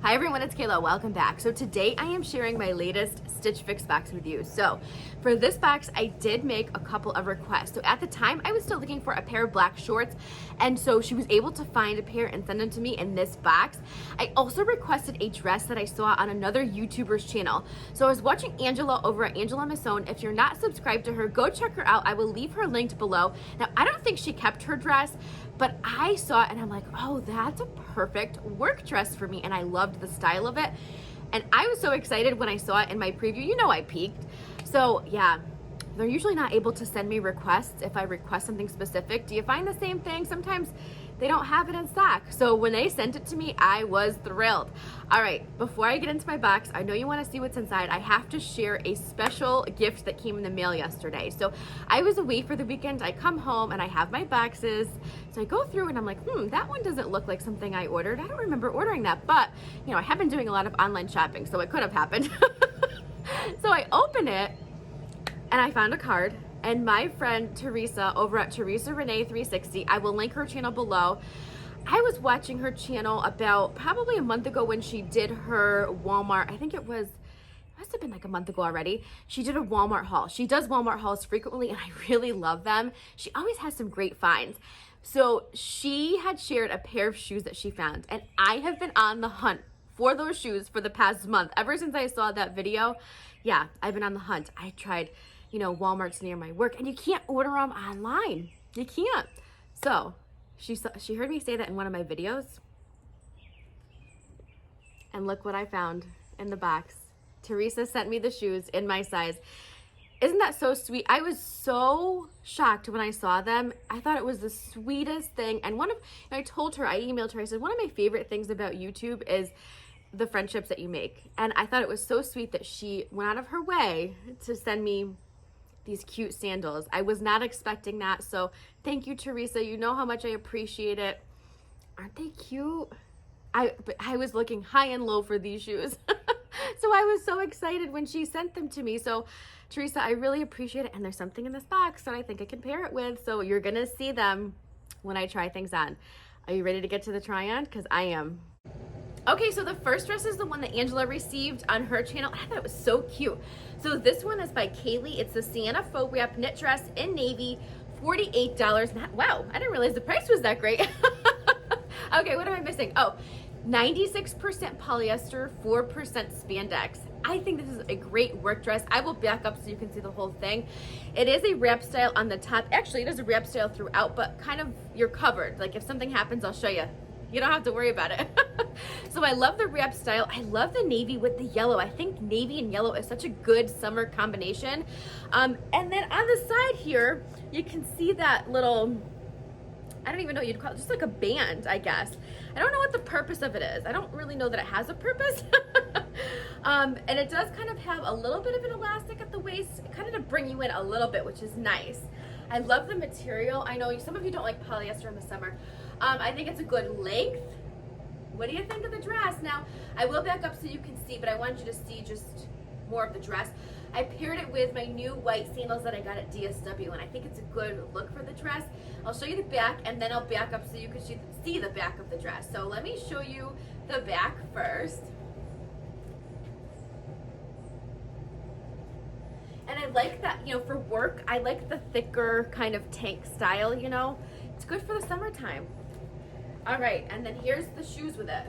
Hi everyone, it's Kayla. Welcome back. So today I am sharing my latest Stitch Fix box with you. So for this box, I did make a couple of requests. So at the time, I was still looking for a pair of black shorts, and so she was able to find a pair and send them to me in this box. I also requested a dress that I saw on another YouTuber's channel. So I was watching Angela over at Angela Masson. If you're not subscribed to her, go check her out. I will leave her linked below. Now, I don't think she kept her dress, but I saw it and I'm like, oh, that's a perfect work dress for me. And I loved the style of it. And I was so excited when I saw it in my preview. You know, I peeked. So yeah, they're usually not able to send me requests if I request something specific. Do you find the same thing? Sometimes they don't have it in stock. So when they sent it to me, I was thrilled. All right, before I get into my box, I know you want to see what's inside. I have to share a special gift that came in the mail yesterday. So I was away for the weekend. I come home and I have my boxes. So I go through and I'm like, that one doesn't look like something I ordered. I don't remember ordering that, but you know, I have been doing a lot of online shopping, so it could have happened. So I open it and I found a card. And my friend Teresa over at Teresa Renee 360, I will link her channel below. I was watching her channel about probably a month ago when she did her Walmart. I think it must have been like a month ago already. She did a Walmart haul. She does Walmart hauls frequently and I really love them. She always has some great finds. So she had shared a pair of shoes that she found, and I have been on the hunt for those shoes for the past month. Ever since I saw that video, yeah, I've been on the hunt. I tried, you know, Walmart's near my work, and you can't order them online. You can't. So she heard me say that in one of my videos, and look what I found in the box. Teresa sent me the shoes in my size. Isn't that so sweet? I was so shocked when I saw them. I thought it was the sweetest thing. And I told her, I emailed her, I said, one of my favorite things about YouTube is the friendships that you make. And I thought it was so sweet that she went out of her way to send me these cute sandals. I was not expecting that. So thank you, Teresa. You know how much I appreciate it. Aren't they cute? I was looking high and low for these shoes. So I was so excited when she sent them to me. So Teresa, I really appreciate it. And there's something in this box that I think I can pair it with. So you're going to see them when I try things on. Are you ready to get to the try on? Because I am. Okay, so the first dress is the one that Angela received on her channel. I thought it was so cute. So this one is by Kaileigh. It's the Seanna Faux wrap knit dress in navy, $48. Wow, I didn't realize the price was that great. Okay, what am I missing? Oh, 96% polyester, 4% spandex. I think this is a great work dress. I will back up so you can see the whole thing. It is a wrap style on the top. Actually, it is a wrap style throughout, but kind of you're covered. Like if something happens, I'll show you. You don't have to worry about it. So I love the wrap style. I love the navy with the yellow. I think navy and yellow is such a good summer combination. And then on the side here, you can see that little, I don't even know what you'd call it, just like a band, I guess. I don't know what the purpose of it is. I don't really know that it has a purpose. And it does kind of have a little bit of an elastic at the waist, kind of to bring you in a little bit, which is nice. I love the material. I know some of you don't like polyester in the summer. I think it's a good length. What do you think of the dress? Now, I will back up so you can see, but I wanted you to see just more of the dress. I paired it with my new white sandals that I got at DSW, and I think it's a good look for the dress. I'll show you the back, and then I'll back up so you can see the back of the dress. So let me show you the back first. And I like that, you know, for work, I like the thicker kind of tank style, you know. It's good for the summertime. All right, and then here's the shoes with it.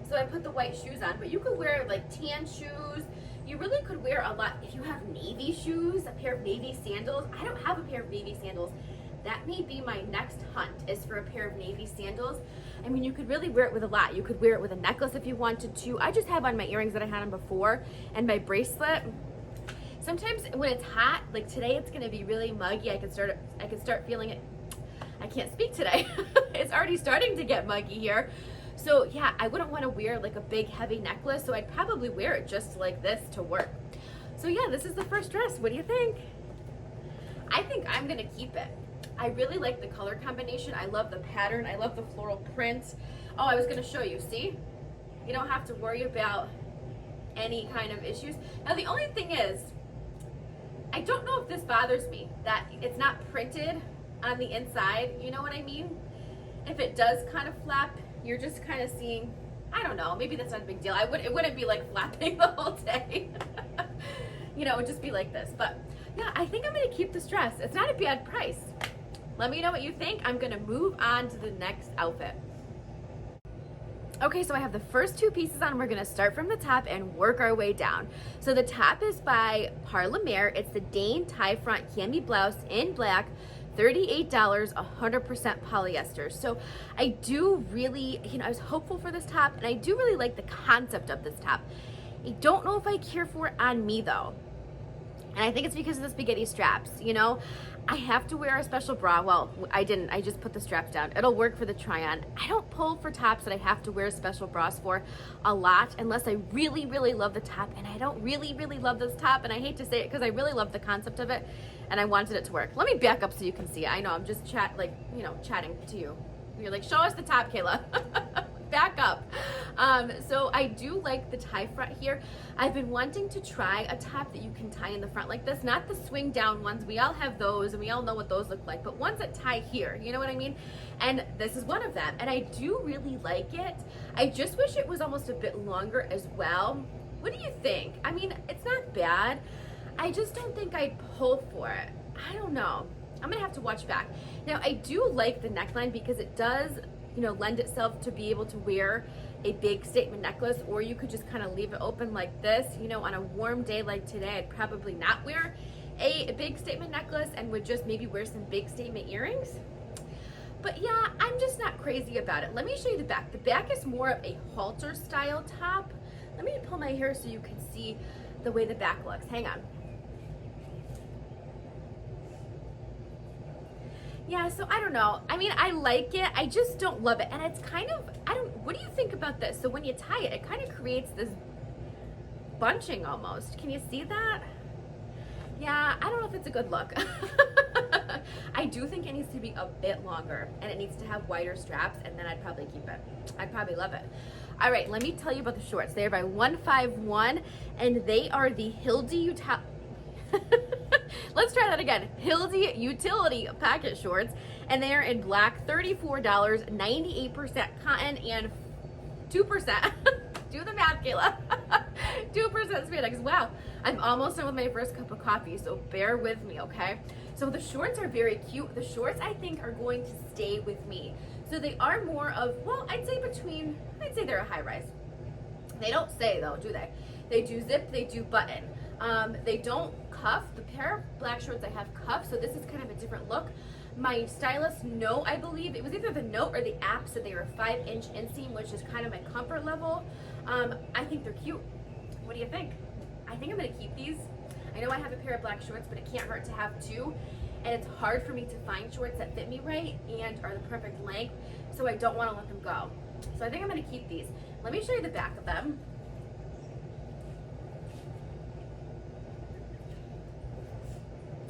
So I put the white shoes on, but you could wear like tan shoes. You really could wear a lot. If you have navy shoes, a pair of navy sandals. I don't have a pair of navy sandals. That may be my next hunt, is for a pair of navy sandals. I mean, you could really wear it with a lot. You could wear it with a necklace if you wanted to. I just have on my earrings that I had on before and my bracelet. Sometimes when it's hot, like today it's gonna be really muggy. I can start feeling it. I can't speak today. It's already starting to get muggy here. So yeah, I wouldn't want to wear like a big heavy necklace, so I'd probably wear it just like this to work. So yeah, this is the first dress. What do you think? I think I'm gonna keep it. I really like the color combination. I love the pattern. I love the floral print. Oh, I was gonna show you, see? You don't have to worry about any kind of issues. Now the only thing is, I don't know if this bothers me, that it's not printed on the inside, you know what I mean? If it does kind of flap, you're just kind of seeing I don't know, maybe that's not a big deal. It wouldn't be like flapping the whole day. You know, it would just be like this. But yeah, I think I'm gonna keep this dress. It's not a bad price. Let me know what you think. I'm gonna move on to the next outfit. Okay, so I have the first two pieces on. We're gonna start from the top and work our way down. So the top is by Parle-Mer. It's the Daine tie front cami blouse in black, $38, 100% polyester. So I do really, you know, I was hopeful for this top, and I do really like the concept of this top. I don't know if I care for it on me though. And I think it's because of the spaghetti straps, you know? I have to wear a special bra. Well, I didn't, I just put the straps down. It'll work for the try on. I don't pull for tops that I have to wear special bras for a lot unless I really, really love the top. And I don't really, really love this top. And I hate to say it because I really love the concept of it and I wanted it to work. Let me back up so you can see. I know I'm just chatting to you. You're like, show us the top, Kayla. Back up. So I do like the tie front here. I've been wanting to try a top that you can tie in the front like this, not the swing down ones. We all have those and we all know what those look like, but ones that tie here, you know what I mean? And this is one of them, and I do really like it. I just wish it was almost a bit longer as well. What do you think? I mean, it's not bad. I just don't think I'd pull for it. I don't know. I'm gonna have to watch back. Now, I do like the neckline because it does, you know, lend itself to be able to wear a big statement necklace, or you could just kind of leave it open like this. You know, on a warm day like today, I'd probably not wear a big statement necklace and would just maybe wear some big statement earrings. But yeah, I'm just not crazy about it. Let me show you the back. The back is more of a halter style top. Let me pull my hair so you can see the way the back looks. Hang on. Yeah, so I don't know. I mean, I like it. I just don't love it. And it's kind of, what do you think about this? So when you tie it, it kind of creates this bunching almost. Can you see that? Yeah, I don't know if it's a good look. I do think it needs to be a bit longer and it needs to have wider straps, and then I'd probably keep it. I'd probably love it. All right, let me tell you about the shorts. They are by 151 and they are the Hildy Let's try that again. Hildy utility pocket shorts, and they are in black, $34, 98% cotton and 2%. Do the math, Kayla. 2% spandex. Wow, I'm almost done with my first cup of coffee, so bear with me, okay? So the shorts are very cute. The shorts, I think, are going to stay with me. So they are more of, well, I'd say they're a high rise. They don't say though, do they? They do zip, they do button. They don't cuff. The pair of black shorts I have cuffs, so this is kind of a different look. My stylist note, I believe, it was either the note or the app said they were 5-inch inseam, which is kind of my comfort level. I think they're cute. What do you think? I think I'm gonna keep these. I know I have a pair of black shorts, but it can't hurt to have two. And it's hard for me to find shorts that fit me right and are the perfect length, so I don't want to let them go. So I think I'm gonna keep these. Let me show you the back of them.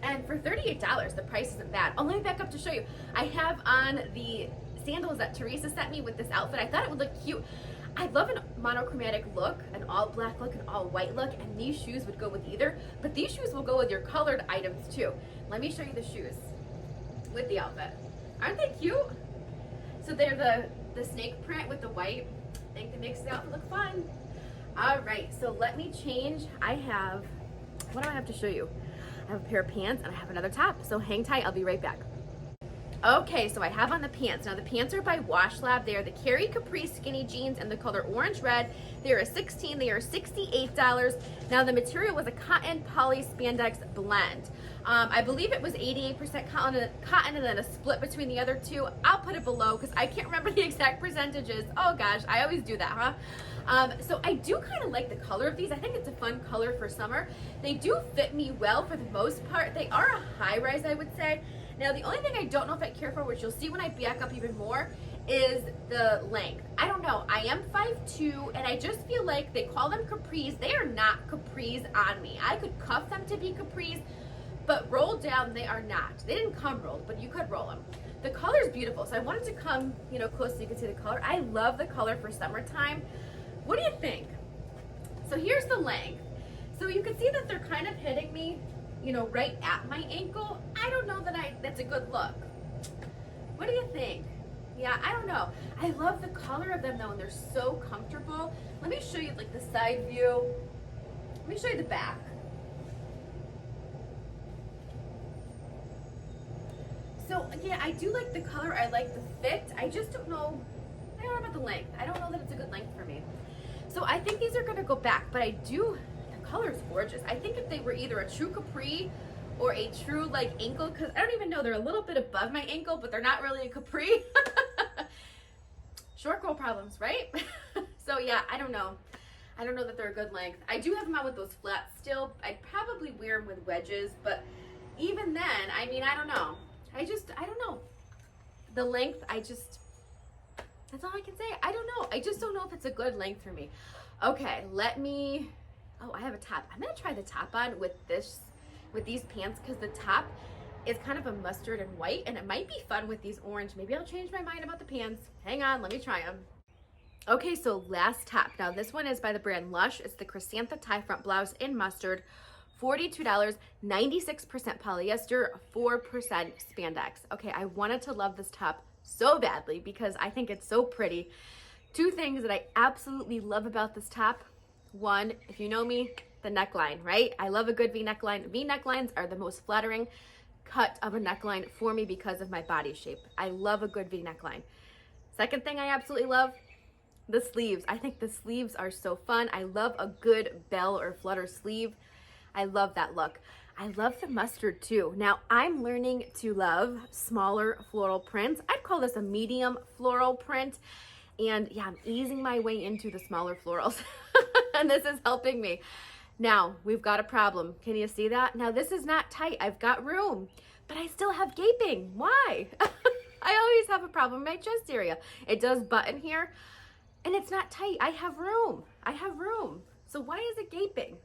And for $38, the price isn't bad. Oh, let me back up to show you. I have on the sandals that Teresa sent me with this outfit. I thought it would look cute. I love an monochromatic look, an all black look, an all white look, and these shoes would go with either, but these shoes will go with your colored items too. Let me show you the shoes with the outfit. Aren't they cute? So they're the snake print with the white. I think it makes the outfit look fun. All right, so let me change. What do I have to show you? I have a pair of pants and I have another top. So hang tight, I'll be right back. Okay, so I have on the pants. Now the pants are by Wash Lab. They are the Keri Capri skinny jeans in the color orange red. They are a 16, they are $68. Now the material was a cotton poly spandex blend. I believe it was 88% cotton and then a split between the other two. I'll put it below because I can't remember the exact percentages. Oh gosh, I always do that, huh? So I do kind of like the color of these. I think it's a fun color for summer. They do fit me well for the most part. They are a high rise, I would say. Now the only thing I don't know if I care for, which you'll see when I back up even more, is the length. I don't know. I am 5'2", and I just feel like they call them capris. They are not capris on me. I could cuff them to be capris, but rolled down, they are not. They didn't come rolled, but you could roll them. The color is beautiful, so I wanted to come, close so you can see the color. I love the color for summertime. What do you think? So here's the length. So you can see that they're kind of hitting me, right at my ankle. I don't know that that's a good look. What do you think? Yeah, I don't know. I love the color of them though, and they're so comfortable. Let me show you like the side view. Let me show you the back. So again, I do like the color, I like the fit. I just don't know, I don't know about the length. I don't know that it's a good length for me. So I think these are gonna go back, but the color is gorgeous. I think if they were either a true capri or a true like ankle, because I don't even know, they're a little bit above my ankle, but they're not really a capri. Short girl problems, right? So yeah, I don't know. I don't know that they're a good length. I do have them out with those flats still. I'd probably wear them with wedges, but even then, I mean, I don't know. I don't know. The length, that's all I can say. I don't know. I just don't know if it's a good length for me. Okay, oh, I have a top. I'm gonna try the top on with these pants, because the top is kind of a mustard and white, and it might be fun with these orange. Maybe I'll change my mind about the pants. Hang on, let me try them. Okay, so last top. Now this one is by the brand Lush. It's the Krisantha tie front blouse in mustard. $42, 96% polyester, 4% spandex. Okay, I wanted to love this top so badly because I think it's so pretty. Two things that I absolutely love about this top. One, if you know me, the neckline, right? I love a good V neckline. V necklines are the most flattering cut of a neckline for me because of my body shape. I love a good V neckline. Second thing I absolutely love, the sleeves. I think the sleeves are so fun. I love a good bell or flutter sleeve. I love that look. I love the mustard too. Now I'm learning to love smaller floral prints. I'd call this a medium floral print. And yeah, I'm easing my way into the smaller florals. And this is helping me. Now we've got a problem. Can you see that? Now this is not tight. I've got room, but I still have gaping. Why? I always have a problem in my chest area. It does button here and it's not tight. I have room. I have room. So why is it gaping?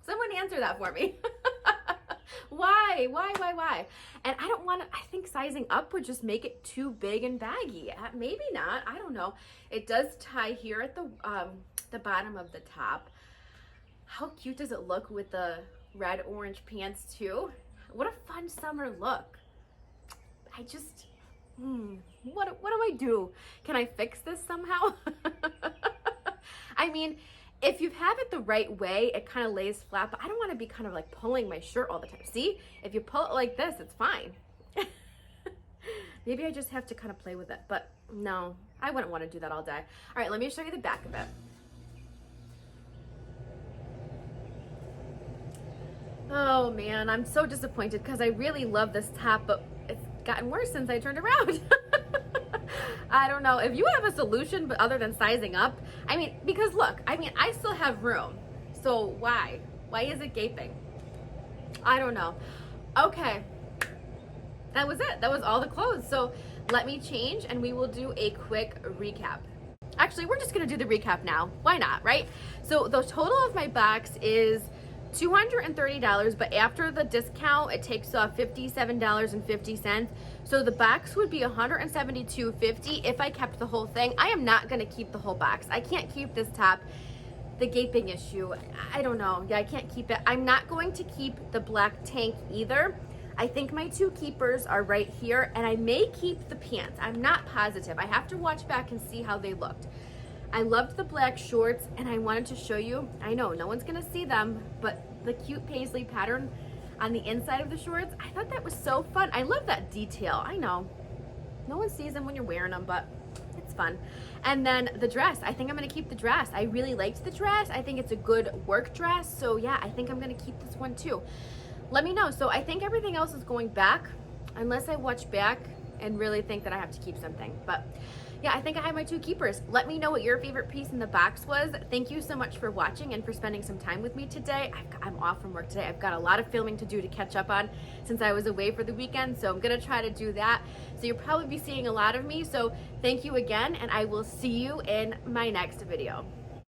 Someone answer that for me. Why? And I don't want to, I think sizing up would just make it too big and baggy. Maybe not, I don't know. It does tie here at the bottom of the top. How cute does it look with the red orange pants too? What a fun summer look. I just, what do I do? Can I fix this somehow? I mean, if you have it the right way, it kind of lays flat, but I don't want to be kind of like pulling my shirt all the time. See, if you pull it like this, it's fine. Maybe I just have to kind of play with it, but no, I wouldn't want to do that all day. All right, let me show you the back of it. Oh man, I'm so disappointed because I really love this top, but it's gotten worse since I turned around. I don't know if you have a solution, but other than sizing up. I mean, because look, I mean, I still have room. So why is it gaping? I don't know. Okay, that was it. That was all the clothes. So let me change and we will do a quick recap. Actually, we're just gonna do the recap now. Why not, right? So the total of my box is $230, but after the discount, it takes off $57.50. So the box would be $172.50 if I kept the whole thing. I am not gonna keep the whole box. I can't keep this top. The gaping issue, I don't know. Yeah, I can't keep it. I'm not going to keep the black tank either. I think my two keepers are right here, and I may keep the pants. I'm not positive. I have to watch back and see how they looked. I loved the black shorts, and I wanted to show you, I know no one's gonna see them, but the cute paisley pattern on the inside of the shorts, I thought that was so fun. I love that detail. I know no one sees them when you're wearing them, but it's fun. And then the dress, I think I'm gonna keep the dress. I really liked the dress. I think it's a good work dress. So yeah, I think I'm gonna keep this one too. Let me know. So I think everything else is going back, unless I watch back and really think that I have to keep something. But yeah, I think I have my two keepers. Let me know what your favorite piece in the box was. Thank you so much for watching and for spending some time with me today. I'm off from work today. I've got a lot of filming to do to catch up on since I was away for the weekend. So I'm gonna try to do that. So you'll probably be seeing a lot of me. So thank you again, and I will see you in my next video.